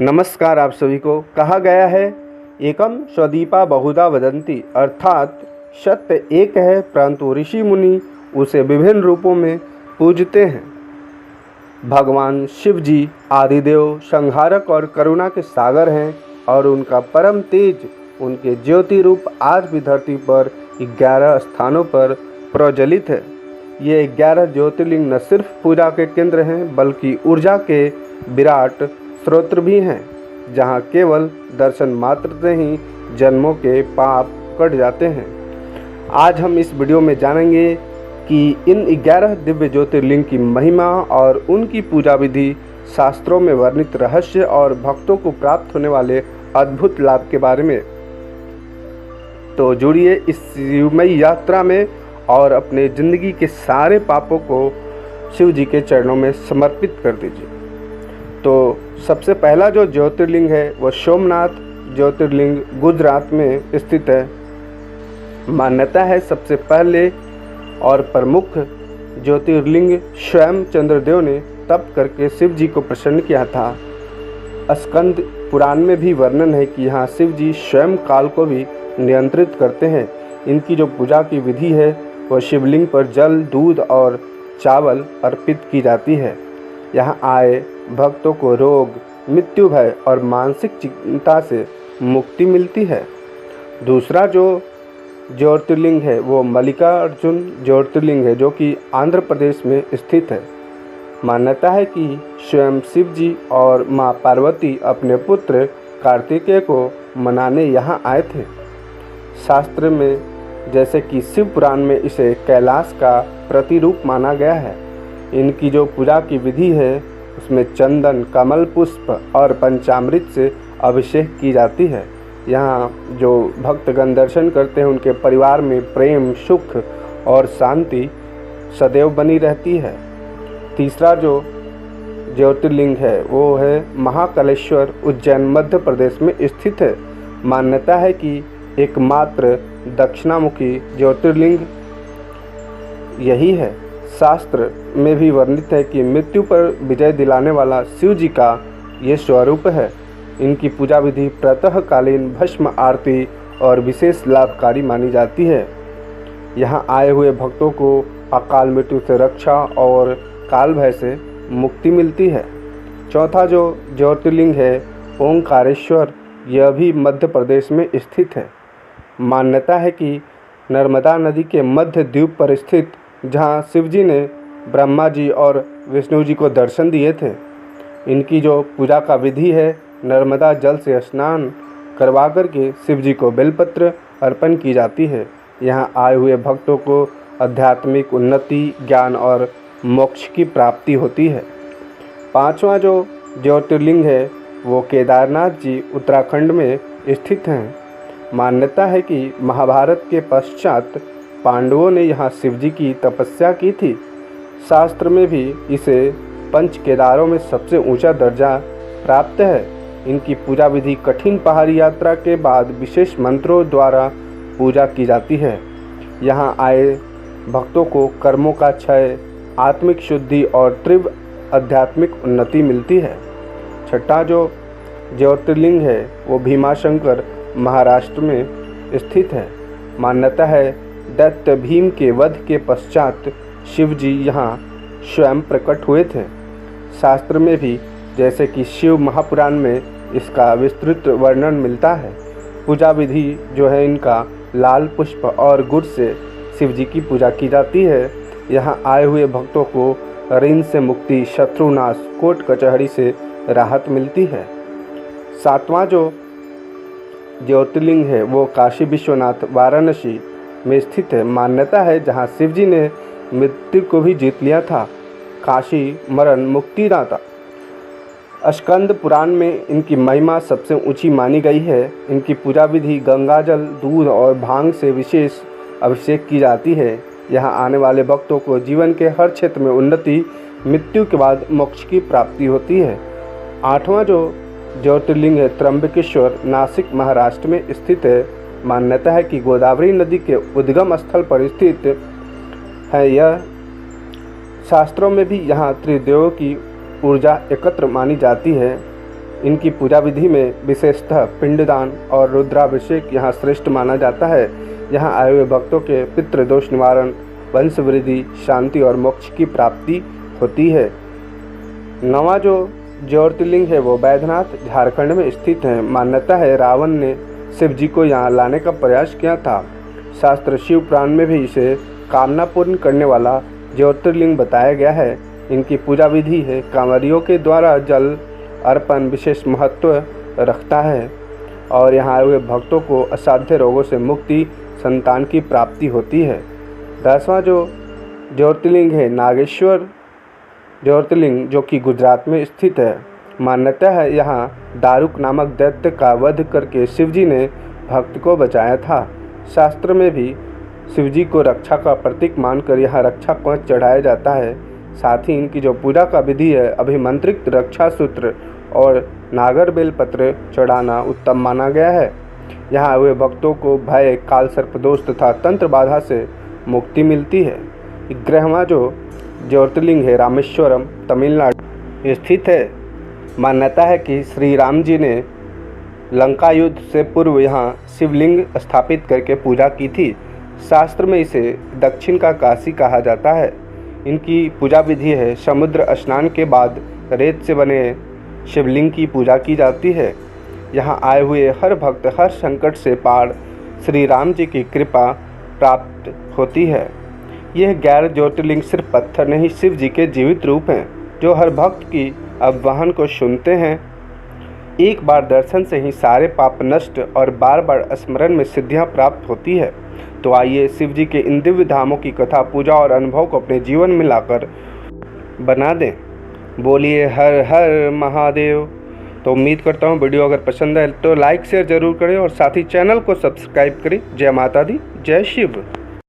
नमस्कार। आप सभी को कहा गया है एकम स्वदीपा बहुधा वदंती, अर्थात सत्य एक है परंतु ऋषि मुनि उसे विभिन्न रूपों में पूजते हैं। भगवान शिव जी आदिदेव, संहारक और करुणा के सागर हैं और उनका परम तेज, उनके ज्योति रूप आज भी धरती पर 11 स्थानों पर प्रज्वलित है। ये 11 ज्योतिर्लिंग न सिर्फ पूजा के केंद्र हैं बल्कि ऊर्जा के विराट स्रोत भी हैं, जहाँ केवल दर्शन मात्र से ही जन्मों के पाप कट जाते हैं। आज हम इस वीडियो में जानेंगे कि इन 11 दिव्य ज्योतिर्लिंग की महिमा और उनकी पूजा विधि, शास्त्रों में वर्णित रहस्य और भक्तों को प्राप्त होने वाले अद्भुत लाभ के बारे में। तो जुड़िए इस शिवमयी यात्रा में और अपने जिंदगी के सारे पापों को शिव जी के चरणों में समर्पित कर दीजिए। तो सबसे पहला जो ज्योतिर्लिंग है वह सोमनाथ ज्योतिर्लिंग गुजरात में स्थित है। मान्यता है सबसे पहले और प्रमुख ज्योतिर्लिंग स्वयं चंद्रदेव ने तप करके शिव जी को प्रसन्न किया था। स्कंद पुराण में भी वर्णन है कि यहाँ शिव जी स्वयं काल को भी नियंत्रित करते हैं। इनकी जो पूजा की विधि है वह शिवलिंग पर जल, दूध और चावल अर्पित की जाती है। यहाँ आए भक्तों को रोग, मृत्यु, भय और मानसिक चिंता से मुक्ति मिलती है। दूसरा जो ज्योतिर्लिंग है वो मल्लिकार्जुन ज्योतिर्लिंग है, जो कि आंध्र प्रदेश में स्थित है। मान्यता है कि स्वयं शिव जी और माँ पार्वती अपने पुत्र कार्तिकेय को मनाने यहाँ आए थे। शास्त्र में जैसे कि शिव पुराण में इसे कैलाश का प्रतिरूप माना गया है। इनकी जो पूजा की विधि है उसमें चंदन, कमल पुष्प और पंचामृत से अभिषेक की जाती है। यहाँ जो भक्तगण दर्शन करते हैं उनके परिवार में प्रेम, सुख और शांति सदैव बनी रहती है। तीसरा जो ज्योतिर्लिंग है वो है महाकालेश्वर, उज्जैन मध्य प्रदेश में स्थित है। मान्यता है कि एकमात्र दक्षिणामुखी ज्योतिर्लिंग यही है। शास्त्र में भी वर्णित है कि मृत्यु पर विजय दिलाने वाला शिव जी का ये स्वरूप है। इनकी पूजा विधि प्रातःकालीन भस्म आरती और विशेष लाभकारी मानी जाती है। यहाँ आए हुए भक्तों को अकाल मृत्यु से रक्षा और काल भय से मुक्ति मिलती है। चौथा जो ज्योतिर्लिंग है ओंकारेश्वर, यह भी मध्य प्रदेश में स्थित है। मान्यता है कि नर्मदा नदी के मध्य द्वीप पर स्थित, जहाँ शिव जी ने ब्रह्मा जी और विष्णु जी को दर्शन दिए थे। इनकी जो पूजा का विधि है नर्मदा जल से स्नान करवा करके शिव जी को बेलपत्र अर्पण की जाती है। यहाँ आए हुए भक्तों को आध्यात्मिक उन्नति, ज्ञान और मोक्ष की प्राप्ति होती है। पांचवा जो ज्योतिर्लिंग है वो केदारनाथ जी उत्तराखंड में स्थित हैं। मान्यता है कि महाभारत के पश्चात पांडवों ने यहाँ शिव जी की तपस्या की थी। शास्त्र में भी इसे पंच केदारों में सबसे ऊंचा दर्जा प्राप्त है। इनकी पूजा विधि कठिन पहाड़ी यात्रा के बाद विशेष मंत्रों द्वारा पूजा की जाती है। यहाँ आए भक्तों को कर्मों का क्षय, आत्मिक शुद्धि और तीव्र आध्यात्मिक उन्नति मिलती है। छठा जो ज्योतिर्लिंग है वो भीमाशंकर महाराष्ट्र में स्थित है। मान्यता है दैत्य भीम के वध के पश्चात शिव जी यहाँ स्वयं प्रकट हुए थे। शास्त्र में भी जैसे कि शिव महापुराण में इसका विस्तृत वर्णन मिलता है। पूजा विधि जो है इनका लाल पुष्प और गुड़ से शिव जी की पूजा की जाती है। यहाँ आए हुए भक्तों को ऋण से मुक्ति, शत्रुनाश, कोर्ट कचहरी से राहत मिलती है। सातवां जो ज्योतिर्लिंग है वो काशी विश्वनाथ वाराणसी में स्थित है। मान्यता है जहाँ शिव जी ने मृत्यु को भी जीत लिया था। काशी मरण मुक्तिदाता। स्कंद पुराण में इनकी महिमा सबसे ऊंची मानी गई है। इनकी पूजा विधि गंगाजल, दूध और भांग से विशेष अभिषेक की जाती है। यहाँ आने वाले भक्तों को जीवन के हर क्षेत्र में उन्नति, मृत्यु के बाद मोक्ष की प्राप्ति होती है। आठवां जो ज्योतिर्लिंग है त्र्यंबकेश्वर, नासिक महाराष्ट्र में स्थित है। मान्यता है कि गोदावरी नदी के उद्गम स्थल पर स्थित है। यह शास्त्रों में भी यहाँ त्रिदेवों की ऊर्जा एकत्र मानी जाती है। इनकी पूजा विधि में विशेषतः पिंडदान और रुद्राभिषेक यहाँ श्रेष्ठ माना जाता है। यहाँ आए हुए भक्तों के पितृदोष निवारण, वंश वृद्धि, शांति और मोक्ष की प्राप्ति होती है। नवा जो ज्योतिर्लिंग है वो बैद्यनाथ झारखंड में स्थित है। मान्यता है रावण ने शिव जी को यहाँ लाने का प्रयास किया था। शास्त्र शिव पुराण में भी इसे कामना पूर्ण करने वाला ज्योतिर्लिंग बताया गया है। इनकी पूजा विधि है कांवरियों के द्वारा जल अर्पण विशेष महत्व रखता है और यहाँ आए हुए भक्तों को असाध्य रोगों से मुक्ति, संतान की प्राप्ति होती है। 10वां जो ज्योतिर्लिंग है नागेश्वर ज्योतिर्लिंग, जो कि गुजरात में स्थित है। मान्यता है यहाँ दारुक नामक दैत्य का वध करके शिवजी ने भक्त को बचाया था। शास्त्र में भी शिवजी को रक्षा का प्रतीक मानकर यहाँ रक्षा कवच चढ़ाया जाता है। साथ ही इनकी जो पूजा का विधि है अभिमंत्रित रक्षा सूत्र और नागर बेल पत्र चढ़ाना उत्तम माना गया है। यहाँ हुए भक्तों को भय, काल सर्प दोष तथा तंत्र बाधा से मुक्ति मिलती है। 11वां जो ज्योतिर्लिंग है रामेश्वरम तमिलनाडु स्थित है। मान्यता है कि श्री राम जी ने लंका युद्ध से पूर्व यहाँ शिवलिंग स्थापित करके पूजा की थी। शास्त्र में इसे दक्षिण का काशी कहा जाता है। इनकी पूजा विधि है समुद्र स्नान के बाद रेत से बने शिवलिंग की पूजा की जाती है। यहाँ आए हुए हर भक्त हर संकट से पार श्री राम जी की कृपा प्राप्त होती है। यह 11 ज्योतिर्लिंग सिर्फ पत्थर नहीं, शिव जी के जीवित रूप हैं जो हर भक्त की आह्वान को सुनते हैं। एक बार दर्शन से ही सारे पाप नष्ट और बार बार स्मरण में सिद्धियां प्राप्त होती है। तो आइए शिव जी के इन दिव्य धामों की कथा, पूजा और अनुभव को अपने जीवन में लाकर बना दें। बोलिए हर हर महादेव। तो उम्मीद करता हूँ वीडियो अगर पसंद आए तो लाइक शेयर जरूर करें और साथ ही चैनल को सब्सक्राइब करें। जय माता दी, जय शिव।